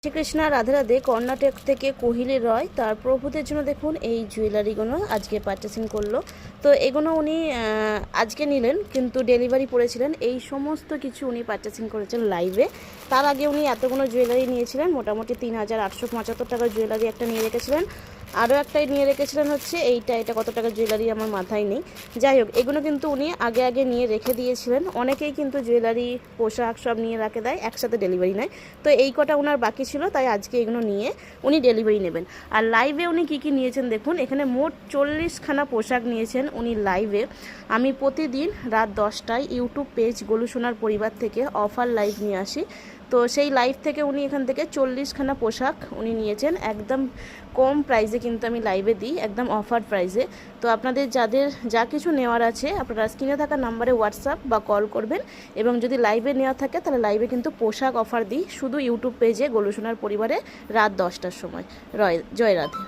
শ্রীকৃষ্ণ রাধে রাধে। কর্ণাটক থেকে কোহিলি রয় তার প্রভুদের জন্য দেখুন এই জুয়েলারিগুলো আজকে পারচেসিং করলো। তো এগুলো উনি আজকে নিলেন, কিন্তু ডেলিভারি পড়েছিলেন। এই সমস্ত কিছু উনি পারচেসিং করেছেন লাইভে। তার আগে উনি এতগুলো জুয়েলারি নিয়েছিলেন, মোটামুটি 3875 টাকার জুয়েলারি একটা নিয়ে রেখেছিলেন। আরও একটাই নিয়ে রেখেছিলেন হচ্ছে এটা কত টাকার জুয়েলারি আমার মাথায় নেই। যাই হোক, এগুলো কিন্তু উনি আগে নিয়ে রেখে দিয়েছিলেন। অনেকেই কিন্তু জুয়েলারি পোশাক সব নিয়ে রাখে দেয়, একসাথে ডেলিভারি নেয়। তো এই কটা ওনার বাকি ছিল, তাই আজকে এগুলো নিয়ে উনি ডেলিভারি নেবেন। আর লাইভে উনি কী নিয়েছেন দেখুন, এখানে মোট 40খানা পোশাক নিয়েছেন উনি লাইভে। আমি প্রতিদিন রাত 10টায় ইউটিউব পেজ গোলু সোনার পরিবার থেকে অফার লাইভ নিয়ে আসি। তো সেই লাইভ থেকে উনি এখান থেকে 40খানা পোশাক উনি নিয়েছেন। একদম কম প্রাইসে কিন্তু আমি লাইভে দিই, একদম অফার প্রাইসে। তো আপনাদের যাদের যা কিছু নেওয়ার আছে আপনারা স্ক্রিনে থাকা নাম্বারে হোয়াটসঅ্যাপ বা কল করবেন। এবং যদি লাইভে নেওয়া থাকে তাহলে লাইভে কিন্তু পোশাক অফার দিই শুধু ইউটিউব পেজে গোলু সোনার পরিবারে রাত 10টার সময়। জয় রাধে।